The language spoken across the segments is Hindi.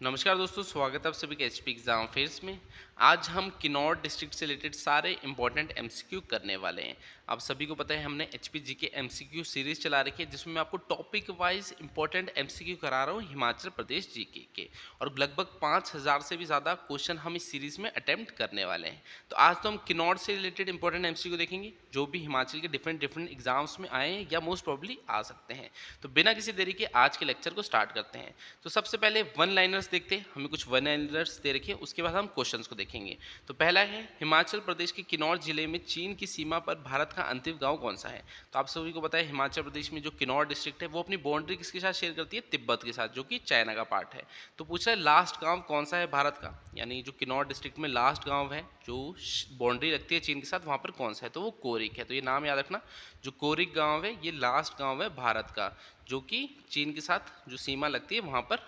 नमस्कार दोस्तों, स्वागत है आप सभी के एचपी एग्जाम फेयर्स में। आज हम किन्नौर डिस्ट्रिक्ट से रिलेटेड सारे इंपॉर्टेंट एमसीक्यू करने वाले हैं। आप सभी को पता है हमने एचपी जीके एमसीक्यू सीरीज चला रखी है जिसमें मैं आपको टॉपिक वाइज इंपॉर्टेंट एमसीक्यू करा रहा हूँ हिमाचल प्रदेश जीके के, और लगभग 5000 से भी ज़्यादा क्वेश्चन हम इस सीरीज में अटेम्प्ट करने वाले हैं। तो आज तो हम किन्नौर से रिलेटेड इंपॉर्टेंट एमसीक्यू देखेंगे जो भी हिमाचल के डिफरेंट एग्जाम्स में आए हैं या मोस्ट प्रॉब्ली आ सकते हैं। तो बिना किसी देरी के आज के लेक्चर को स्टार्ट करते हैं। तो सबसे पहले वन लाइनर्स देखते हैं, हमें कुछ वन लाइनर्स दे रखे हैं, उसके बाद हम क्वेश्चंस को देखेंगे। तो पहला है हिमाचल प्रदेश के किन्नौर जिले में चीन की सीमा पर भारत का अंतिम गांव कौन सा है। तो आप सभी को पता है हिमाचल प्रदेश में जो किन्नौर डिस्ट्रिक्ट है वो अपनी बाउंड्री किसके साथ शेयर करती है, तिब्बत के साथ, जो कि चाइना का पार्ट है। तो पूछा है लास्ट गाँव कौन सा है भारत का, यानी जो किन्नौर डिस्ट्रिक्ट में लास्ट गाँव है जो बाउंड्री रखती है चीन के साथ, वहाँ पर कौन सा है, तो वो कोरिक है। तो ये नाम याद रखना, जो कोरिक गाँव है ये लास्ट गाँव है भारत का जो कि चीन के साथ जो सीमा लगती है वहाँ पर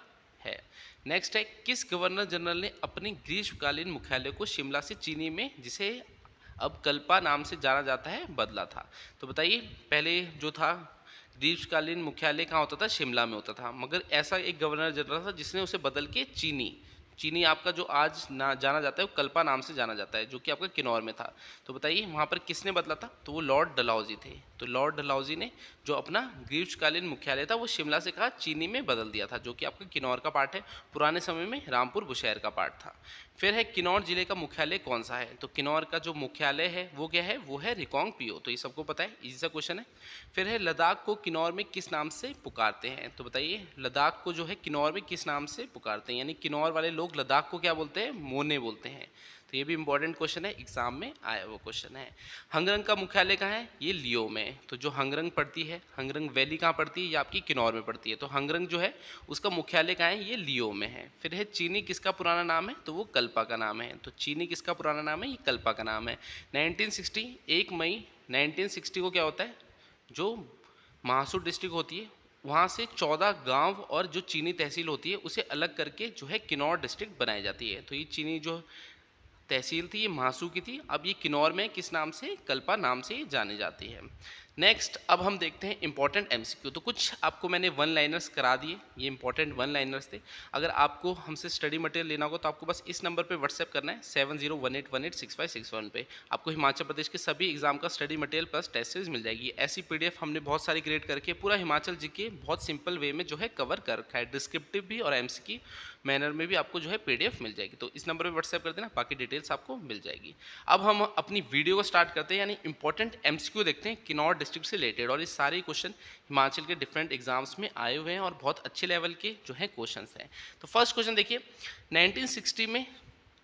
है। नेक्स्ट है किस गवर्नर जनरल ने अपने ग्रीष्मकालीन मुख्यालय को शिमला से चीनी में, जिसे अब कल्पा नाम से जाना जाता है, बदला था। तो बताइए, पहले जो था ग्रीष्मकालीन मुख्यालय कहाँ होता था, शिमला में होता था, मगर ऐसा एक गवर्नर जनरल था जिसने उसे बदल के चीनी आपका जो आज ना जाना जाता है वो कल्पा नाम से जाना जाता है, जो कि आपका किन्नौर में था। तो बताइए वहाँ पर किसने बदला था, तो वो लॉर्ड डलहौजी थे। तो लॉर्ड डलहौजी ने जो अपना ग्रीष्मकालीन मुख्यालय था वो शिमला से कहा चीनी में बदल दिया था, जो कि आपका किन्नौर का पार्ट है, पुराने समय में रामपुर बुशहर का पार्ट था। फिर है किन्नौर जिले का मुख्यालय कौन सा है। तो किन्नौर का जो मुख्यालय है वो क्या है, वो है रिकांगपिओ। तो ये सबको पता है, इजी सा क्वेश्चन है। फिर है लद्दाख को किन्नौर में किस नाम से पुकारते हैं। तो बताइए लद्दाख को जो है किन्नौर में किस नाम से पुकारते हैं, यानी किन्नौर वाले लोग लद्दाख को क्या बोलते हैं, मोने बोलते हैं। तो ये भी इंपॉर्टेंट क्वेश्चन है, एग्जाम में आया वो क्वेश्चन है। हंगरंग का मुख्यालय कहाँ है, ये लियो में। तो जो हंगरंग पड़ती है, हंगरंग वैली कहाँ पड़ती है, ये आपकी किन्नौर में पड़ती है। तो हंगरंग जो है उसका मुख्यालय कहाँ है, ये लियो में है। फिर है चीनी किसका पुराना नाम है, तो वो कल्पा का नाम है। तो चीनी किसका पुराना नाम है, ये कल्पा का नाम है। 1960 1 मई 1960 को क्या होता है, जो महासुर डिस्ट्रिक्ट होती है वहाँ से 14 गांव और जो चीनी तहसील होती है उसे अलग करके जो है किन्नौर डिस्ट्रिक्ट बनाई जाती है। तो ये चीनी जो तहसील थी ये महासू की थी, अब ये किन्नौर में किस नाम से, कल्पा नाम से जानी जाती है। नेक्स्ट अब हम देखते हैं इंपॉर्टेंट एमसीक्यू। तो कुछ आपको मैंने वन लाइनर्स करा दिए, ये इंपॉर्टेंट वन लाइनर्स थे। अगर आपको हमसे स्टडी मटेरियल लेना होगा तो आपको बस इस नंबर पे व्हाट्सएप करना है 7018186561 पे। आपको हिमाचल प्रदेश के सभी एग्जाम का study material plus test series मिल जाएगी। ऐसी पीडीएफ हमने बहुत सारी क्रिएट करके पूरा हिमाचल जीके बहुत सिंपल वे में जो है कवर कर रखा है, डिस्क्रिप्टिव भी और एमसीक्यू मैनर में भी आपको जो है पीडीएफ मिल जाएगी। तो इस नंबर पे व्हाट्सएप कर देना, बाकी डिटेल्स आपको मिल जाएगी। अब हम अपनी वीडियो को स्टार्ट करते हैं, यानी इंपॉर्टेंट एमसीक्यू देखते हैं किन्नौर डिस्ट्रिक्ट से रिलेटेड, और ये सारे क्वेश्चन हिमाचल के डिफरेंट एग्जाम्स में आए हुए हैं और बहुत अच्छे लेवल के जो है क्वेश्चंस हैं। तो फर्स्ट क्वेश्चन देखिए, 1960 में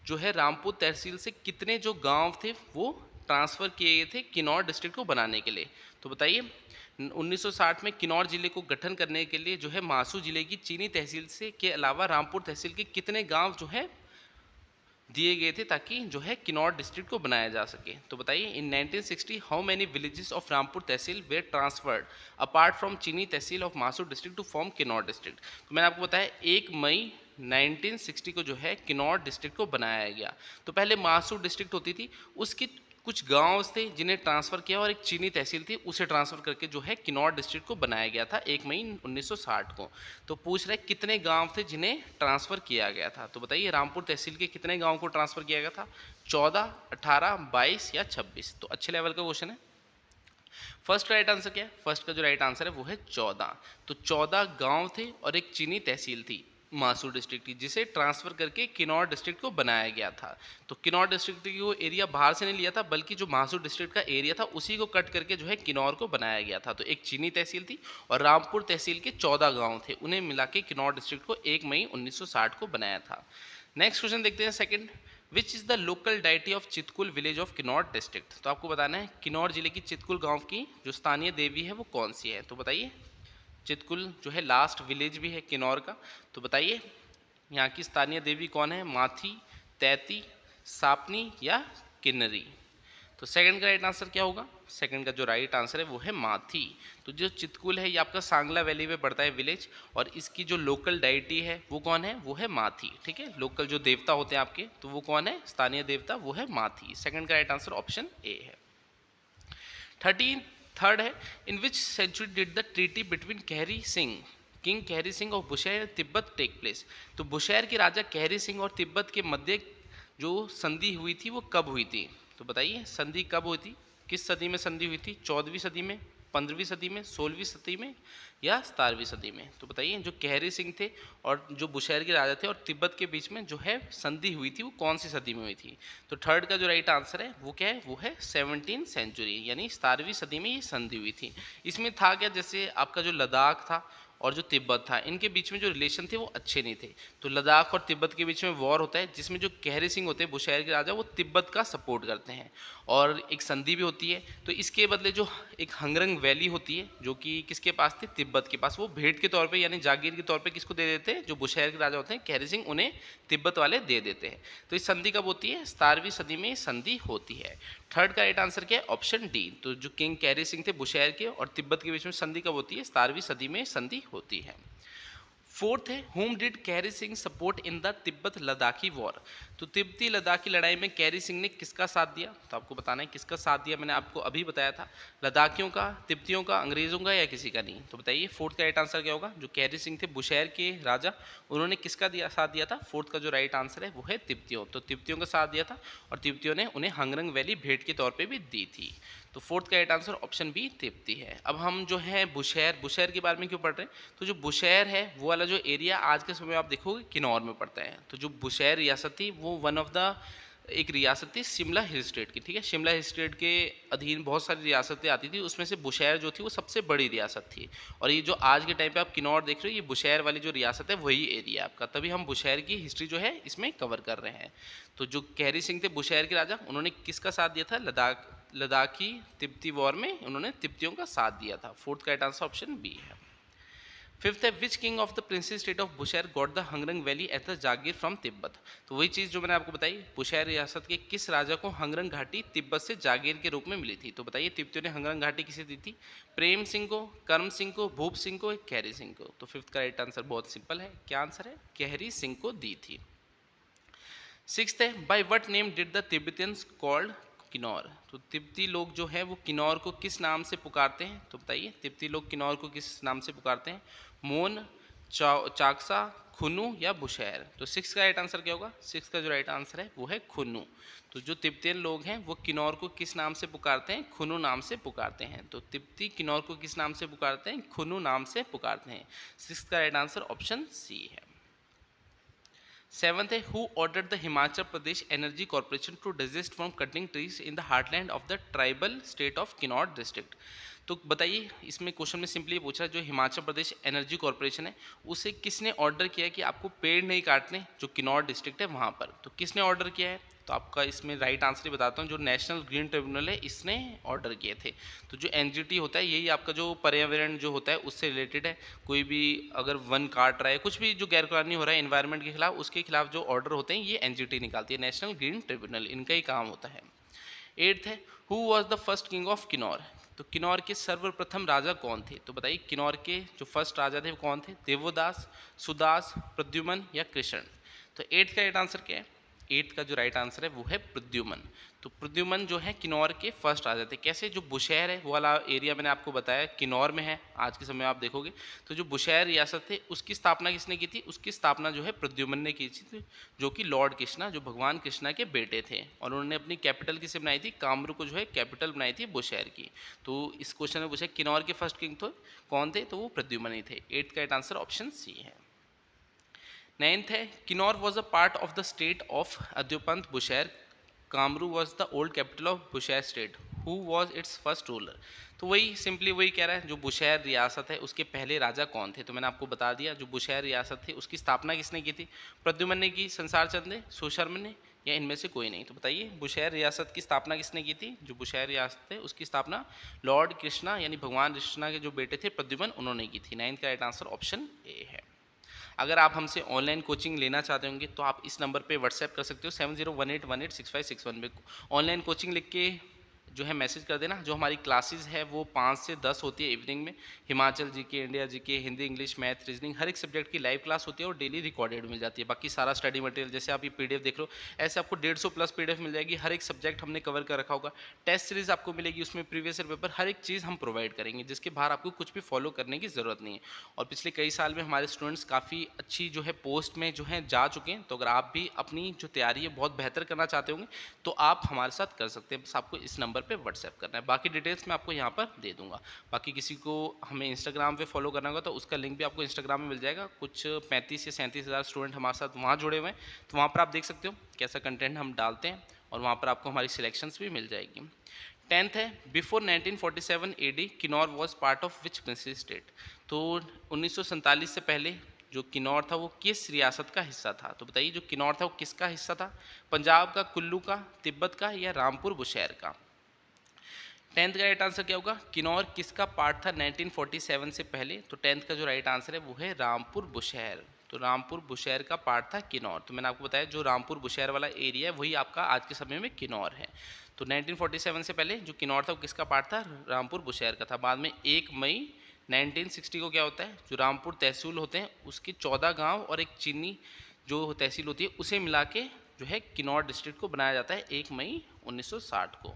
जो है रामपुर तहसील से कितने जो गांव थे वो ट्रांसफ़र किए गए थे किन्नौर डिस्ट्रिक्ट को बनाने के लिए। तो बताइए 1960 में किन्नौर जिले को गठन करने के लिए जो है मासू जिले की चीनी तहसील से के अलावा रामपुर तहसील के कितने गांव जो है दिए गए थे ताकि जो है किन्नौर डिस्ट्रिक्ट को बनाया जा सके। तो बताइए in 1960 how many villages of Rampur tehsil were transferred apart from Chini tehsil of Mahasu district to form Kinnaur district. तो मैंने आपको बताया 1 मई 1960 को जो है किन्नौर डिस्ट्रिक्ट को बनाया गया। तो पहले मासूर डिस्ट्रिक्ट होती थी, उसकी कुछ गांव थे जिन्हें ट्रांसफ़र किया और एक चीनी तहसील थी उसे ट्रांसफ़र करके जो है किन्नौर डिस्ट्रिक्ट को बनाया गया था 1 मई 1960 को। तो पूछ रहे कितने गांव थे जिन्हें ट्रांसफ़र किया गया था। तो बताइए रामपुर तहसील के कितने गांव को ट्रांसफ़र किया गया था, 14, 18, 22 या 26। तो अच्छे लेवल का क्वेश्चन है। फर्स्ट राइट आंसर क्या है, फर्स्ट का जो राइट आंसर है वो है 14। तो 14 गांव थे और एक चीनी तहसील थी मासूर डिस्ट्रिक्ट की, जिसे ट्रांसफर करके किन्नौर डिस्ट्रिक्ट को बनाया गया था। तो किन्नौर डिस्ट्रिक्ट की वो एरिया बाहर से नहीं लिया था, बल्कि जो मासूर डिस्ट्रिक्ट का एरिया था उसी को कट करके जो है किन्नौर को बनाया गया था। तो एक चीनी तहसील थी और रामपुर तहसील के 14 गाँव थे, उन्हें मिला के किन्नौर डिस्ट्रिक्ट को 1 मई 1960 को बनाया था। नेक्स्ट क्वेश्चन देखते हैं second, which is the local deity of Chitkul village of Kinnaur district. तो आपको बताना है किन्नौर जिले की चितकुल गांव की जो स्थानीय देवी है वो कौन सी है। तो बताइए चितकुल जो है लास्ट विलेज भी है किन्नौर का। तो बताइए यहाँ की स्थानीय देवी कौन है, माथी, तैती, सापनी या किन्नरी। तो सेकंड का राइट आंसर क्या होगा, सेकंड का जो राइट आंसर है वो है माथी। तो जो चितकुल है ये आपका सांगला वैली में पड़ता है विलेज, और इसकी जो लोकल डाइटी है वो कौन है, वो है माथी। ठीक है, लोकल जो देवता होते हैं आपके तो वो कौन है, स्थानीय देवता, वो है माथी। सेकंड का राइट आंसर ऑप्शन ए है। 13 थर्ड है, in which century did the treaty between Kehari Singh king कहरी सिंह और बुशहर तिब्बत टेक प्लेस। तो बुशहर के राजा कहरी सिंह और तिब्बत के मध्य जो संधि हुई थी वो कब हुई थी? तो बताइए संधि कब हुई थी, किस सदी में संधि हुई थी? 14वीं सदी में, 15वीं सदी में, 16वीं सदी में या 17वीं सदी में? तो बताइए जो कहरी सिंह थे और जो बुशहर के राजा थे और तिब्बत के बीच में जो है संधि हुई थी वो कौन सी सदी में हुई थी? तो थर्ड का जो राइट आंसर है वो क्या है? वो है 17वीं सेंचुरी, यानी 17वीं सदी में ये संधि हुई थी। इसमें था क्या, जैसे आपका जो लद्दाख था और जो तिब्बत था, इनके बीच में जो रिलेशन थे वो अच्छे नहीं थे। तो लद्दाख और तिब्बत के बीच में वॉर होता है जिसमें जो कहरी सिंह होते हैं बुशहर के राजा, वो तिब्बत का सपोर्ट करते हैं और एक संधि भी होती है। तो इसके बदले जो एक हंगरंग वैली होती है जो कि किसके पास थी? तिब्बत के पास, वो भेंट के तौर पे यानी जागीर के तौर पे किसको दे देते हैं? जो बुशहर के राजा होते हैं कहरी सिंह, उन्हें तिब्बत वाले दे देते हैं। तो इस संधि कब होती है? 17वीं सदी में संधि होती है। थर्ड का राइट आंसर क्या है? Option D. तो जो किंग कहरी सिंह थे बुशहर के और तिब्बत के बीच में संधि कब होती है? 17वीं सदी में संधि होती है। फोर्थ है हुम did carry Singh support in the Tibet Ladakhi war. तो तिब्बती लद्दाखी लड़ाई में कैरी सिंह ने किसका साथ दिया? तो आपको बताना है किसका साथ दिया, मैंने आपको अभी बताया था। लद्दाखियों का, तिब्बतियों का, अंग्रेजों का या किसी का नहीं? तो बताइए फोर्थ का राइट आंसर क्या होगा? जो कैरी सिंह थे बुशहर के राजा, उन्होंने किसका दिया साथ दिया था? फोर्थ का जो राइट आंसर है वो है तिब्बतियों। तो तिब्बतियों का साथ दिया था और तिब्बतियों ने उन्हें हंगरंग वैली भेंट के तौर पर भी दी थी। तो फोर्थ का राइट आंसर ऑप्शन बी तिब्बती है। अब हम जो है बुशहर के बारे में क्यों पढ़ रहे हैं? तो जो बुशहर है वो वाला जो एरिया आज के समय में आप देखोगे किन्नौर में पड़ता है। तो जो बुशहर रियासत थी वो वन ऑफ द एक रियासत थी शिमला हिल स्टेट की, ठीक है। शिमला हिल स्टेट के अधीन बहुत सारी रियासतें आती थी, उसमें से बुशहर जो थी वो सबसे बड़ी रियासत थी। और ये जो आज के टाइम पे आप किन्नौर देख रहे हो, ये बुशहर वाली जो रियासत है वही एरिया आपका, तभी हम बुशहर की हिस्ट्री जो है इसमें कवर कर रहे हैं। तो जो कहरी सिंह थे बुशहर के राजा, उन्होंने किसका साथ दिया था? लद्दाखी तिब्बती वॉर में उन्होंने तिब्बतियों का साथ दिया था। फोर्थ का राइट आंसर ऑप्शन बी है। फिफ्थ है which king of the princess state of Bushahr got the Hangrang valley at the जागीर फ्रॉम तिब्बत। तो वही चीज़ जो मैंने आपको बताई, बुशहर रियासत के किस राजा को हंगरंग घाटी तिब्बत से जागीर के रूप में मिली थी? तो बताइए तिब्बतियों ने हंगरंग घाटी किसे दी थी? प्रेम सिंह को, कर्म सिंह को, भूप सिंह को, कहरी सिंह को? तो फिफ्थ का राइट आंसर बहुत सिंपल है, क्या आंसर है? कहरी सिंह को दी थी। सिक्स्थ है by what name did the तिब्बतियंस called Kinnaur. तो तिब्बती लोग जो है वो किन्नौर को किस नाम से पुकारते हैं? तो बताइए तिब्बती लोग किन्नौर को किस नाम से पुकारते हैं? मोन, चाकसा, खुनू या बुशहर? तो सिक्स का राइट आंसर क्या होगा? सिक्स का जो राइट आंसर है वो है खुनू। तो जो तिब्बतियन लोग हैं वो किन्नौर को किस नाम से पुकारते हैं? खुनू नाम से पुकारते हैं। तो तिब्बती किन्नौर को किस नाम से पुकारते हैं? खुनू नाम से पुकारते हैं। सिक्स का राइट आंसर ऑप्शन सी है। सेवंथ है who ordered the Himachal Pradesh energy corporation to desist from cutting trees in the heartland of the tribal state of Kinnaur district. तो बताइए इसमें क्वेश्चन में सिंपली पूछा जो हिमाचल प्रदेश एनर्जी कॉर्पोरेशन है उसे किसने ऑर्डर किया है कि आपको पेड़ नहीं काटने जो किन्नौर डिस्ट्रिक्ट है वहाँ पर? तो किसने ऑर्डर किया है? तो आपका इसमें राइट आंसर ही बताता हूँ, जो नेशनल ग्रीन ट्रिब्यूनल है इसने ऑर्डर किए थे। तो जो एनजीटी होता है यही आपका जो पर्यावरण जो होता है उससे रिलेटेड है। कोई भी अगर वन काट रहा है, कुछ भी जो गैरकानूनी हो रहा है एनवायरनमेंट के खिलाफ, उसके खिलाफ जो ऑर्डर होते हैं ये एनजीटी निकालती है, नेशनल ग्रीन ट्रिब्यूनल, इनका ही काम होता है। एट्थ है who was the first king of Kinnaur. तो किन्नौर के सर्वप्रथम राजा कौन थे? तो बताइए किन्नौर के जो फर्स्ट राजा थे वो कौन थे? देवोदास, सुदास, प्रद्युमन या कृष्ण? तो एट्थ का राइट आंसर क्या है? एट्थ का जो राइट आंसर है वो है प्रद्युमन। तो प्रद्युमन जो है किन्नौर के फर्स्ट राजा थे। कैसे? जो बुशहर है वो वाला एरिया मैंने आपको बताया किन्नौर में है, आज के समय में आप देखोगे। तो जो बुशहर रियासत थे उसकी स्थापना किसने की थी? उसकी स्थापना जो है प्रद्युमन ने की थी, जो कि लॉर्ड कृष्णा, जो भगवान कृष्णा के बेटे थे। और उन्होंने अपनी कैपिटल किसे बनाई थी? कामरू को जो है कैपिटल बनाई थी बुशहर की। तो इस क्वेश्चन में पूछा किन्नौर के फर्स्ट किंग तो कौन थे? तो वो प्रद्युमन ही थे। एट्थ का राइट आंसर ऑप्शन सी है। नाइन्थ है Kinnaur was a part of the state of अद्योपंत Bushahr, Kamru was the old capital of Bushahr state, who was its first ruler. तो वही सिंपली वही कह रहा है जो बुशहर रियासत है उसके पहले राजा कौन थे? तो मैंने आपको बता दिया जो बुशहर रियासत थी उसकी स्थापना किसने की थी? प्रद्युमन ने की, संसार चंद ने, सुशर्मा ने, या इनमें से कोई नहीं? तो बताइए बुशहर रियासत की स्थापना किसने की थी? जो बुशहर रियासत है उसकी स्थापना लॉर्ड कृष्णा यानी भगवान कृष्णा के जो बेटे थे प्रद्युमन, उन्होंने की थी। नाइन्थ का राइट आंसर ऑप्शन ए है। अगर आप हमसे ऑनलाइन कोचिंग लेना चाहते होंगे तो आप इस नंबर पे व्हाट्सएप कर सकते हो 7018186561 में। ऑनलाइन कोचिंग लिख के जो है मैसेज कर देना। जो हमारी क्लासेस है वो 5 से 10 होती है इवनिंग में। Himachal GK, India GK, Hindi, English, math, reasoning, हर एक सब्जेक्ट की लाइव क्लास होती है और डेली रिकॉर्डेड मिल जाती है। बाकी सारा स्टडी मटेरियल जैसे आप ये पीडीएफ देख रहे हो, ऐसे आपको 150 प्लस पीडीएफ मिल जाएगी। हर एक सब्जेक्ट हमने कवर कर रखा होगा। टेस्ट सीरीज आपको मिलेगी, उसमें प्रीवियस ईयर पेपर, हर एक चीज़ हम प्रोवाइड करेंगे, जिसके बाहर आपको कुछ भी फॉलो करने की ज़रूरत नहीं है। और पिछले कई साल में हमारे स्टूडेंट्स काफ़ी अच्छी जो है पोस्ट में जो है जा चुके हैं। तो अगर आप भी अपनी जो तैयारी है बहुत बेहतर करना चाहते होंगे तो आप हमारे साथ कर सकते हैं। बस आपको इस नंबर पे व्हाट्सएप करना है। बाकी डिटेल्स मैं आपको यहाँ पर दे दूंगा। बाकी किसी को हमें इंस्टाग्राम पे फॉलो करना होगा तो उसका लिंक भी आपको इंस्टाग्राम में मिल जाएगा। कुछ 35 से 37 हज़ार स्टूडेंट हमारे साथ वहाँ जुड़े हुए हैं, तो वहाँ पर आप देख सकते हो कैसा कंटेंट हम डालते हैं और वहाँ पर आपको हमारी सिलेक्शंस भी मिल जाएगी। 10th है, before 1947 AD Kinnaur was part of which princely state. तो 1947 से पहले जो किन्नौर था वो किस रियासत का हिस्सा था। तो बताइए जो किन्नौर था वो किसका हिस्सा था, पंजाब का, कुल्लू का, तिब्बत का या रामपुर बुशैर का। 10th का राइट आंसर क्या होगा, किन्नौर किसका पार्ट था 1947 से पहले। तो 10th का जो राइट आंसर है वो है रामपुर बुशैर। तो रामपुर बुशैर का पार्ट था किन्नौर। तो मैंने आपको बताया जो रामपुर बुशैर वाला एरिया है वही आपका आज के समय में किन्नौर है। तो 1947 से पहले जो किन्नौर था वो किसका पार्ट था, रामपुर बुशैर का था। बाद में 1 मई 1960 को क्या होता है, जो रामपुर तहसील होते हैं उसकी 14 गाँव और एक चीनी जो तहसील होती है उसे मिला के जो है किन्नौर डिस्ट्रिक्ट को बनाया जाता है 1 मई 1960 को।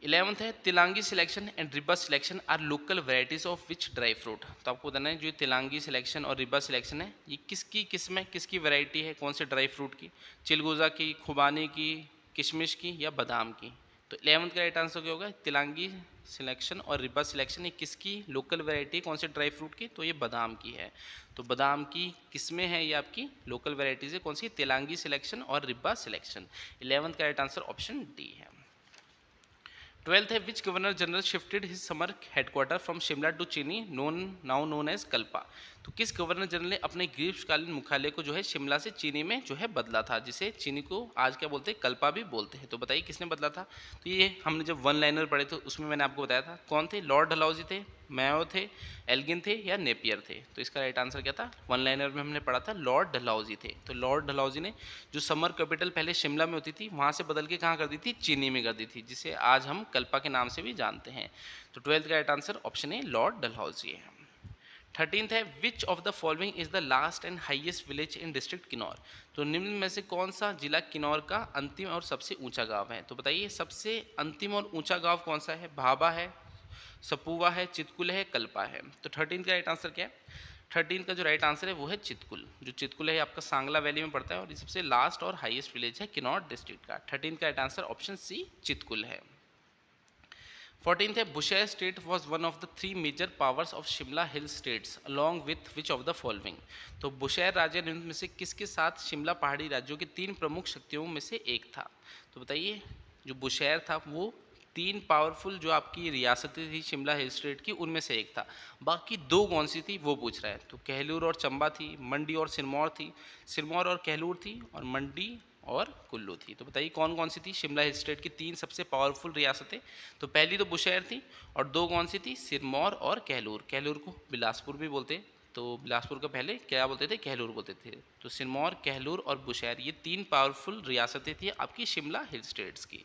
11th है, Tilangi selection and Riba selection are local varieties of which dry fruit. तो आपको बताना है जो तिलांगी सिलेक्शन और रिबा सिलेक्शन है ये किसकी किस्म है, किसकी वैरायटी है, कौन से ड्राई फ्रूट की, चिलगोजा की, खुबानी की, किशमिश की या बादाम की। तो 11th का राइट आंसर क्या होगा, तिलांगी सिलेक्शन और रिबा सिलेक्शन ये किसकी लोकल वैरायटी, कौन से ड्राई फ्रूट की, तो ये बादाम की है। तो बादाम की किस्में हैं ये आपकी लोकल वैरायटीज है, कौन सी, तिलांगी सिलेक्शन और रिबा सिलेक्शन। 11th का राइट आंसर ऑप्शन डी है। 12th है, which governor general shifted his summer headquarter from Shimla to Chini now known as Kalpa. तो किस गवर्नर जनरल ने अपने ग्रीष्मकालीन मुख्यालय को जो है शिमला से चीनी में जो है बदला था, जिसे चीनी को आज क्या बोलते हैं, कल्पा भी बोलते हैं। तो बताइए किसने बदला था। तो ये हमने जब वन लाइनर पढ़े थे उसमें मैंने आपको बताया था कौन थे, लॉर्ड डलहौजी थे, मैयो थे, एल्गिन थे या नेपियर थे। तो इसका राइट आंसर क्या था, वन लाइनर में हमने पढ़ा था लॉर्ड डलहौजी थे। तो लॉर्ड डलहौजी ने जो समर कैपिटल पहले शिमला में होती थी वहाँ से बदल के कहाँ कर दी थी, चीनी में कर दी थी, जिसे आज हम कल्पा के नाम से भी जानते हैं। तो 12th का right answer option A Lord Dalhousie है। 13th है, which of the following is the last and highest village in district Kinnaur. तो निम्न में से कौन सा जिला किन्नौर का अंतिम और सबसे ऊंचा गांव है। तो बताइए सबसे अंतिम और ऊंचा गांव कौन सा है, भाभा है, सपुवा है, चितकुल है, कल्पा है। तो 13th का राइट आंसर क्या है, 13th का जो राइट आंसर है वो है चितकुल। जो चितकुल है आपका सांगला वैली में पड़ता है और ये सबसे लास्ट और हाईएस्ट विलेज है किन्नौर डिस्ट्रिक्ट का। 13th का right answer option C Chitkul है। 14th है, Bushair state was one of the 3 major powers of Shimla hill states along with which of the following. तो बुशैर राज्य निम्न में से किसके साथ शिमला पहाड़ी राज्यों की 3 प्रमुख शक्तियों में से एक था। तो बताइए जो बुशैर था वो 3 पावरफुल जो आपकी रियासतें थी शिमला हिल स्टेट की उनमें से एक था। बाकी 2 कौन सी थी वो पूछ रहा है। तो कहलूर और चंबा थी, मंडी और सिरमौर थी, सिरमौर और कहलूर थी और मंडी और कुल्लू थी। तो बताइए कौन कौन सी थी शिमला हिल स्टेट की 3 सबसे पावरफुल रियासतें। तो पहली तो बुशैर थी और 2 कौन सी थी, सिरमौर और कहलूर। कहलूर को बिलासपुर भी बोलते हैं, तो बिलासपुर का पहले क्या बोलते थे, कहलूर बोलते थे। तो सिरमौर, कहलूर और बुशैर ये 3 पावरफुल रियासतें थी आपकी शिमला हिल स्टेट्स की।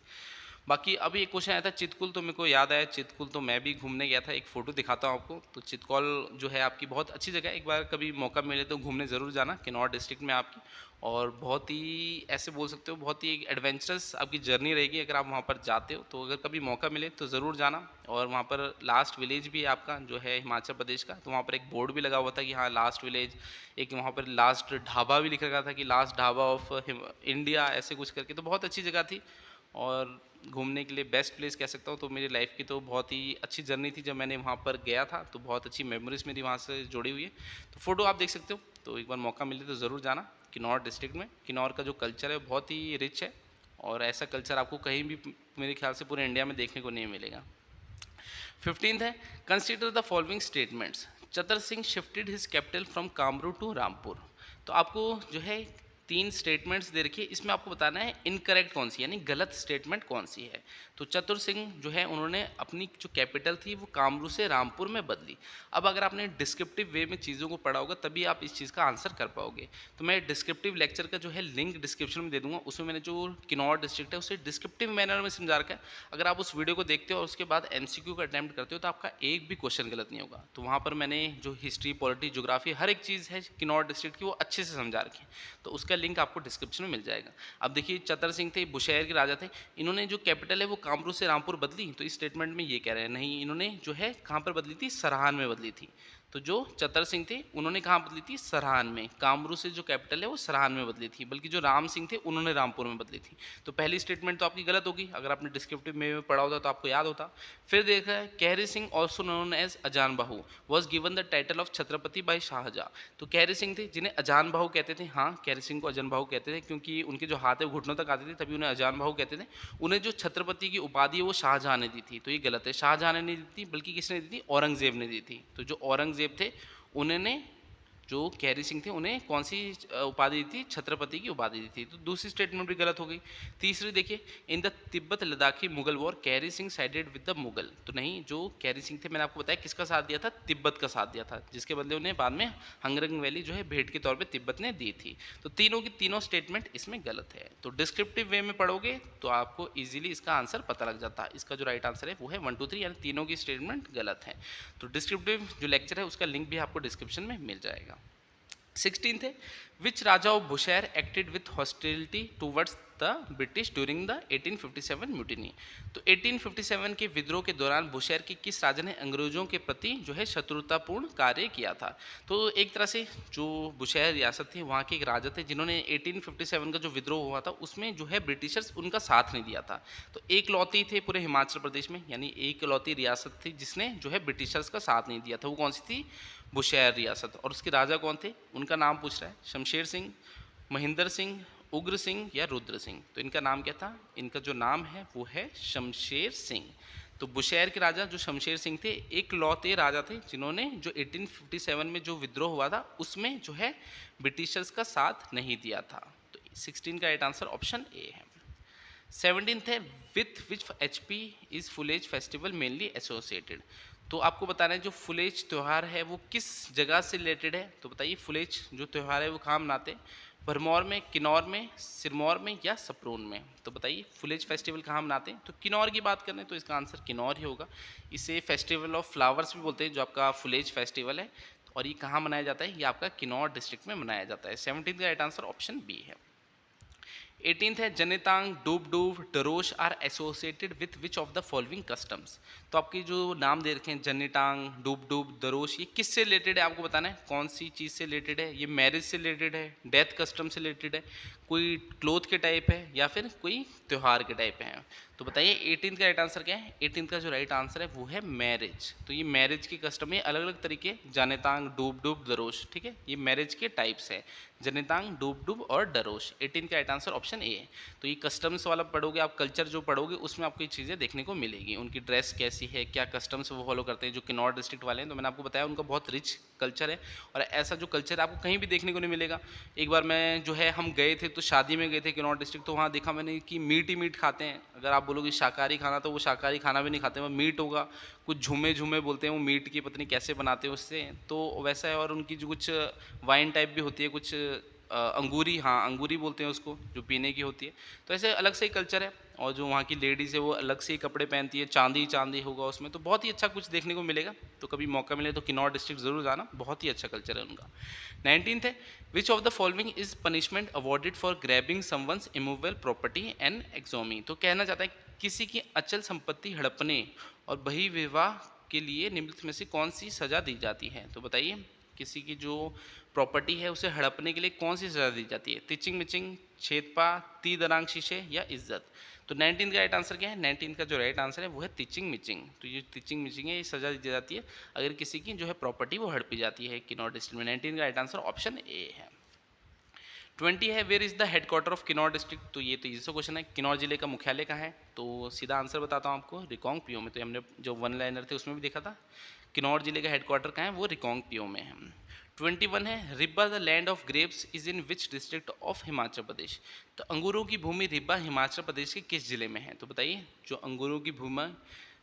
बाकी अभी एक क्वेश्चन आया था चितकुल, तो मेरे को याद आया चितकुल तो मैं भी घूमने गया था, एक फ़ोटो दिखाता हूँ आपको। तो चितकुल जो है आपकी बहुत अच्छी जगह है, एक बार कभी मौका मिले तो घूमने ज़रूर जाना, किन्नौर डिस्ट्रिक्ट में आपकी। और बहुत ही ऐसे बोल सकते हो बहुत ही एडवेंचरस आपकी जर्नी रहेगी अगर आप वहाँ पर जाते हो। तो अगर कभी मौका मिले तो ज़रूर जाना। और वहाँ पर लास्ट विलेज भी है आपका जो है हिमाचल प्रदेश का, तो वहाँ पर एक बोर्ड भी लगा हुआ था कि हाँ लास्ट विलेज, एक वहाँ पर लास्ट ढाबा भी लिखा गया था कि लास्ट ढाबा ऑफ इंडिया, ऐसे कुछ करके। तो बहुत अच्छी जगह थी और घूमने के लिए बेस्ट प्लेस कह सकता हूँ। तो मेरी लाइफ की तो बहुत ही अच्छी जर्नी थी जब मैंने वहाँ पर गया था, तो बहुत अच्छी मेमोरीज मेरी वहाँ से जुड़ी हुई है। तो फ़ोटो आप देख सकते हो, तो एक बार मौका मिले तो ज़रूर जाना किन्नौर डिस्ट्रिक्ट में। किन्नौर का जो कल्चर है बहुत ही रिच है और ऐसा कल्चर आपको कहीं भी मेरे ख्याल से पूरे इंडिया में देखने को नहीं मिलेगा। 15th है, consider the following statements. Chatar Singh shifted his capital from Kamru to Rampur. तो आपको जो है 3 स्टेटमेंट्स दे रखी है, इसमें आपको बताना है इनकरेक्ट कौन सी यानी गलत स्टेटमेंट कौन सी है। तो चतुर सिंह जो है उन्होंने अपनी जो कैपिटल थी वो कामरू से रामपुर में बदली। अब अगर आपने डिस्क्रिप्टिव वे में चीज़ों को पढ़ा होगा तभी आप इस चीज़ का आंसर कर पाओगे। तो मैं डिस्क्रिप्टिव लेक्चर का जो है लिंक डिस्क्रिप्शन में दे दूंगा, उसमें मैंने जो किन्नौर डिस्ट्रिक्ट है उसे डिस्क्रिप्टिव मैनर में समझा रखा है। अगर आप उस वीडियो को देखते हो और उसके बाद एमसीक्यू का अटेम्प्ट करते हो तो आपका एक भी क्वेश्चन गलत नहीं होगा। तो वहाँ पर मैंने जो हिस्ट्री, पॉलिटी, ज्योग्राफी हर एक चीज़ है किन्नौर डिस्ट्रिक्ट की वो अच्छे से समझा रखी है, तो उसका लिंक आपको डिस्क्रिप्शन में मिल जाएगा। अब देखिए चतर सिंह थे, बुशहर के राजा थे, इन्होंने जो कैपिटल है वो कामरू से रामपुर बदली। तो इस स्टेटमेंट में ये कह रहे हैं नहीं, इन्होंने जो है कहाँ पर बदली थी, सरहान में बदली थी। तो जो चतर सिंह थे उन्होंने कहाँ बदली थी, सरहान में। कामरू से जो कैपिटल है वो सरहान में बदली थी, बल्कि जो राम सिंह थे उन्होंने रामपुर में बदली थी। तो पहली स्टेटमेंट तो आपकी गलत होगी, अगर आपने डिस्क्रिप्टिव में पढ़ा होता तो आपको याद होता। फिर देखा है कहरी Singh also known as Ajan Bahu was given the title of Chhatrapati by Shahjahan. तो कहरी सिंह थे जिन्हें अजान बाहू कहते थे। हाँ, कहरी सिंह को अजान बाहू कहते थे क्योंकि उनके जो हाथ है वो घुटनों तक आते थे, तभी उन्हें अजान बाहू कहते थे। उन्हें जो छत्रपति की उपाधि है वो शाहजहाँ ने दी थी। तो ये गलत है, शाहजहाँ ने नहीं दी थी, बल्कि किसने दी थी, औरंगजेब ने दी थी। तो जो औरंगजेब थे उन्होंने जो कहरी सिंह थे उन्हें कौन सी उपाधि दी थी, छत्रपति की उपाधि दी थी। तो दूसरी स्टेटमेंट भी गलत हो गई। तीसरी देखिए, in the Tibet Ladakhi Mughal war Kehari Singh sided with the Mughal. तो नहीं, जो कहरी सिंह थे मैंने आपको बताया किसका साथ दिया था, तिब्बत का साथ दिया था, जिसके बदले उन्हें बाद में हंगरंग वैली जो है भेंट के तौर पर तिब्बत ने दी थी। तो तीनों की तीनों स्टेटमेंट इसमें गलत है। तो डिस्क्रिप्टिव वे में पढ़ोगे तो आपको ईजिली इसका आंसर पता लग जाता है। इसका जो राइट आंसर है वो है 1 2 3, यानी तीनों की स्टेटमेंट गलत है। तो डिस्क्रिप्टिव जो लेक्चर है उसका लिंक भी आपको डिस्क्रिप्शन में मिल जाएगा। 16th है, which raja of Bushahr acted with hostility towards the British during the 1857 mutiny. तो 1857 के विद्रोह के दौरान बुशहर के किस राजा ने अंग्रेजों के प्रति जो है शत्रुतापूर्ण कार्य किया था। तो एक तरह से जो बुशहर रियासत थी वहाँ के एक राजा थे जिन्होंने 1857 का जो विद्रोह हुआ था उसमें जो है ब्रिटिशर्स उनका साथ नहीं दिया था। तो एक लौती थे पूरे हिमाचल प्रदेश में, यानी एक लौती रियासत थी जिसने जो है ब्रिटिशर्स का साथ नहीं दिया था। वो कौन सी थी, बुशहर रियासत। और उसके राजा कौन थे, उनका नाम पूछ रहा है, शमशेर सिंह, महेंद्र सिंह, उग्र सिंह या रुद्र सिंह। तो इनका नाम क्या था, इनका जो नाम है वो है शमशेर सिंह। तो बुशहर के राजा जो शमशेर सिंह थे एक लौते राजा थे जिन्होंने जो 1857 में जो विद्रोह हुआ था उसमें जो है ब्रिटिशर्स का साथ नहीं दिया था। तो 16 का राइट आंसर ऑप्शन ए है। 17th है, with which HP is Phulaich festival mainly associated. तो आपको बताना है जो फुलेज त्यौहार है वो किस जगह से रिलेटेड है। तो बताइए फुलेज जो त्यौहार है वो कहाँ मनाते हैं, भरमौर में, किन्नौर में, सिरमौर में या सपरून में। तो बताइए फुलेज फेस्टिवल कहाँ मनाते हैं। तो किन्नौर की बात करें तो इसका आंसर किन्नौर ही होगा। इसे फेस्टिवल ऑफ फ्लावर्स भी बोलते हैं जो आपका फुलेज फेस्टिवल है, और ये कहाँ मनाया जाता है, ये आपका किन्नौर डिस्ट्रिक्ट में मनाया जाता है। 17th का राइट आंसर ऑप्शन बी है। 18th है, Janetang, Dub Dub, Darosh are associated with which of the following customs. तो आपके जो नाम दे रखे हैं जनितांग, डूब डूब, दरोश, ये किससे रिलेटेड है आपको बताना है, कौन सी चीज़ से रिलेटेड है। ये मैरिज से रिलेटेड है, डेथ कस्टम से रिलेटेड है, कोई क्लोथ के टाइप है या फिर कोई त्यौहार के टाइप है। तो बताइए 18th का राइट आंसर क्या है। 18th का जो राइट आंसर है वो है मैरिज। तो ये मैरिज की कस्टम में अलग अलग तरीके, जनितांग, डूब डूब, दरोश, ठीक है, ये मैरिज के टाइप्स है, जनितांग, डूब डूब और डरोश। 18 का राइट आंसर ऑप्शन ए है। तो ये कस्टम्स वाला पढ़ोगे आप, कल्चर जो पढ़ोगे उसमें आपको ये चीज़ें देखने को मिलेगी, उनकी ड्रेस कैसी है, क्या कस्टम्स वो फॉलो करते हैं। जो किन्नौर डिस्ट्रिक्ट वाले हैं तो मैंने आपको बताया उनका बहुत रिच कल्चर है, और ऐसा जो कल्चर आपको कहीं भी देखने को नहीं मिलेगा। एक बार मैं जो है हम गए थे तो शादी में गए थे किन्नौर डिस्ट्रिक्ट, तो वहाँ देखा मैंने कि मीट ही मीट खाते हैं। अगर आप बोलोगे शाकाहारी खाना तो वो शाकाहारी खाना भी नहीं खाते, वो मीट होगा, कुछ झूमे झूमे बोलते हैं वो मीट की, पत्नी कैसे बनाते हैं उससे, तो वैसा है। और उनकी जो कुछ वाइन टाइप भी होती है, कुछ अंगूरी, हाँ अंगूरी बोलते हैं उसको, जो पीने की होती है। तो ऐसे अलग से ही कल्चर है। और जो वहाँ की लेडीज़ है वो अलग से ही कपड़े पहनती है, चांदी चांदी होगा उसमें, तो बहुत ही अच्छा कुछ देखने को मिलेगा। तो कभी मौका मिले तो किन्नौर डिस्ट्रिक्ट ज़रूर जाना, बहुत ही अच्छा कल्चर है उनका। 19th है, which of the following is punishment awarded for grabbing someone's immovable property and एक्सोमी। तो कहना चाहता है किसी की अचल संपत्ति हड़पने और बहिर्विवाह के लिए निम्नलिखित में से कौन सी सज़ा दी जाती है। तो बताइए किसी की जो प्रॉपर्टी है उसे हड़पने के लिए कौन सी सज़ा दी जाती है, तिचिंग मिचिंग, छेदपा, ती दरांग शीशे या इज्जत। तो 19 का राइट आंसर क्या है, 19 का जो राइट आंसर है वो है तिचिंग मिचिंग। तो ये तिचिंग मिचिंग है, ये सज़ा दी जाती है अगर किसी की जो है प्रॉपर्टी वो हड़पी जाती है किन्नौर डिस्ट्रिक्ट में। 19 का राइट आंसर ऑप्शन ए है। 20 है, where is the headquarter of Kinnaur district. तो ये तो इजी सा क्वेश्चन है, किन्नौर जिले का मुख्यालय कहाँ है। तो सीधा आंसर बताता हूँ आपको, रिकांगपिओ में। तो हमने जो वन लाइनर थे उसमें भी देखा था, किन्नौर जिले का हेडक्वार्टर कहाँ है, वो रिकांगपिओ में है। 21 है Ribba the land of grapes is in which district of Himachal Pradesh. तो अंगूरों की भूमि रिब्बा हिमाचल प्रदेश के किस जिले में है? तो बताइए, जो अंगूरों की भूमि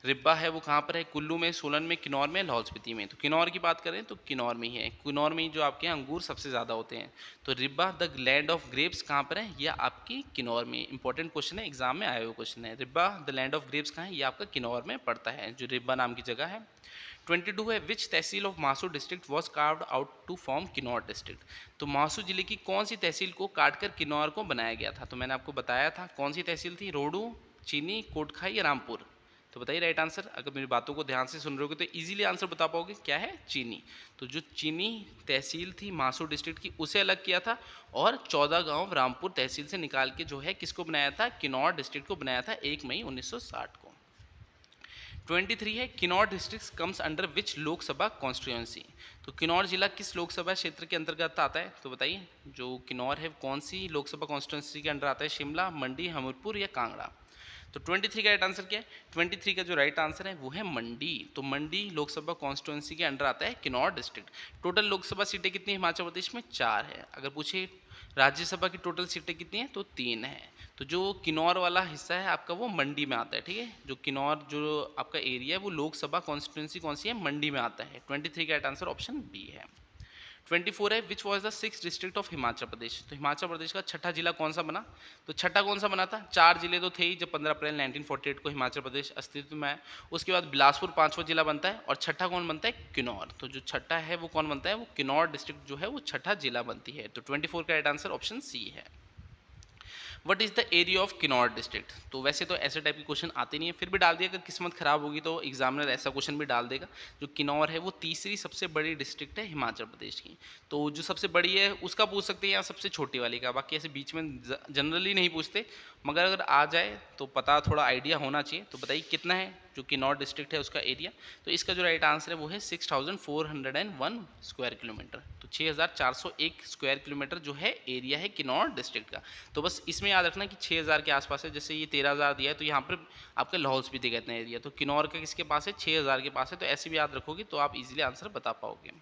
रिब्बा है वो कहाँ पर है? कुल्लू में, सोलन में, किन्नौर में, लाहौल स्पीति में। तो किन्नौर की बात करें तो किन्नौर में ही है, किन्नौर में ही जो आपके यहाँ अंगूर सबसे ज़्यादा होते हैं। तो Ribba the land of grapes कहाँ पर है? यह आपकी किन्नौर में। इंपॉर्टेंट क्वेश्चन है, एग्जाम में आया हुआ क्वेश्चन है। Ribba the land of grapes कहाँ है? ये आपका किन्नौर में पड़ता है, जो रिब्बा नाम की जगह है। 22 है which tehsil of Mahasu district was carved out to form Kinnaur district. तो मासू जिले की कौन सी तहसील को काटकर किन्नौर को बनाया गया था? तो मैंने आपको बताया था कौन सी तहसील थी, रोडू, चीनी, कोटखाई या रामपुर। तो बताइए राइट आंसर। अगर मेरी बातों को ध्यान से सुन रहे होगे तो इजीली आंसर बता पाओगे, क्या है? चीनी। तो जो चीनी तहसील थी मासू डिस्ट्रिक्ट की, उसे अलग किया था और 14 गांव रामपुर तहसील से निकाल के जो है किसको बनाया था? किन्नौर डिस्ट्रिक्ट को बनाया था 1 मई 1960 को। 23 है Kinnaur district comes under which Lok Sabha constituency. तो किन्नौर जिला किस लोकसभा क्षेत्र के अंतर्गत आता है? तो बताइए, जो किन्नौर है कौन सी लोकसभा कॉन्स्टिट्यूएंसी के अंडर आता है? शिमला, मंडी, हमीरपुर या कांगड़ा। तो 23 का राइट आंसर क्या है? 23 का जो राइट आंसर है वो है मंडी। तो मंडी लोकसभा कॉन्स्टिट्यूएंसी के अंडर आता है किन्नौर डिस्ट्रिक्ट। टोटल लोकसभा सीटें कितनी है हिमाचल प्रदेश में? 4 है। अगर पूछे राज्यसभा की टोटल सीटें कितनी है तो 3 है। तो जो किन्नौर वाला हिस्सा है आपका वो मंडी में आता है, ठीक है। जो किन्नौर जो आपका एरिया है वो लोकसभा कॉन्स्टिट्यूंसी कौन सी है? मंडी में आता है। 23 का राइट आंसर ऑप्शन बी है। 24 है which was the 6th district of Himachal Pradesh. तो हिमाचल प्रदेश का छठा जिला कौन सा बना? तो छठा कौन सा बना था? 4 जिले तो थे ही जब 15 अप्रैल 1948 को हिमाचल प्रदेश अस्तित्व में आया। उसके बाद बिलासपुर 5वां जिला बनता है और छठा कौन बनता है? किन्नौर। तो जो छठा है वो कौन बनता है? वो किन्नौर डिस्ट्रिक्ट जो है वो छठा जिला बनती है। तो 24 का राइट आंसर ऑप्शन सी है। What is the area of Kinnaur district. तो वैसे तो ऐसे टाइप के क्वेश्चन आते नहीं है, फिर भी डाल दिया। अगर किस्मत खराब होगी तो एग्जामिनर ऐसा क्वेश्चन भी डाल देगा। जो किन्नौर है वो तीसरी सबसे बड़ी डिस्ट्रिक्ट है हिमाचल प्रदेश की। तो जो सबसे बड़ी है उसका पूछ सकते हैं या सबसे छोटी वाली का, बाकी ऐसे बीच में जनरली नहीं पूछते। मगर अगर आ जाए तो पता, थोड़ा आइडिया होना चाहिए। तो बताइए कितना है जो किन्नौर डिस्ट्रिक्ट है उसका एरिया? तो इसका जो राइट आंसर है वो है 6401 स्क्वायर किलोमीटर। तो 6401 स्क्वायर किलोमीटर जो है एरिया है किन्नौर डिस्ट्रिक्ट का। तो बस इसमें याद रखना कि 6000 के आसपास है। जैसे ये 13000 दिया है तो यहाँ पर आपके लाहौल स्पीति कहते हैं एरिया, तो किन्नौर का किसके पास है? 6000 के पास है। तो ऐसे भी याद रखोगे तो आप इजीली आंसर बता पाओगे।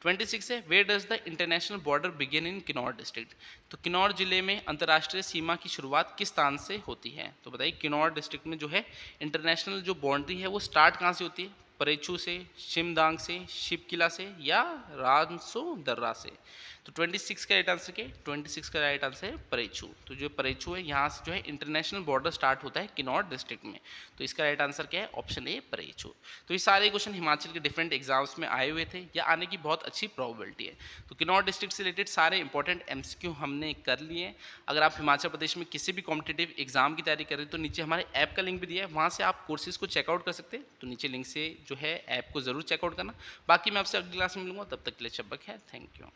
26 है where does the international border begin in Kinnaur district. तो किन्नौर जिले में अंतर्राष्ट्रीय सीमा की शुरुआत किस स्थान से होती है? तो बताइए, किन्नौर डिस्ट्रिक्ट में जो है इंटरनेशनल जो बाउंड्री है वो स्टार्ट कहाँ से होती है? परेचू से, शिमदांग से, शिवकिला से या रानसो दर्रा से। तो 26 का राइट आंसर क्या है? 26 का राइट आंसर है परेचू। तो जो परेचू है यहाँ से जो है इंटरनेशनल बॉर्डर स्टार्ट होता है किन्नौर डिस्ट्रिक्ट में। तो इसका राइट आंसर क्या है? Option A Parechu. तो ये सारे क्वेश्चन हिमाचल के डिफरेंट एग्जाम्स में आए हुए थे या आने की बहुत अच्छी प्रोबेबिलिटी है। तो किन्नौर डिस्ट्रिक्ट से रिलेटेड सारे इंपॉर्टेंट एमसीक्यू हमने कर लिए हैं। अगर आप हिमाचल प्रदेश में किसी भी कॉम्पिटेटिव एग्जाम की तैयारी कर रहे हैं तो नीचे हमारे ऐप का लिंक भी दिया है, वहाँ से आप कोर्सेज को चेकआउट कर सकते हैं। तो नीचे लिंक से जो है ऐप को ज़रूर चेकआउट करना। बाकी मैं आपसे अगली क्लास में मिलूंगा, तब तक के लिए शब्बक है। Thank you.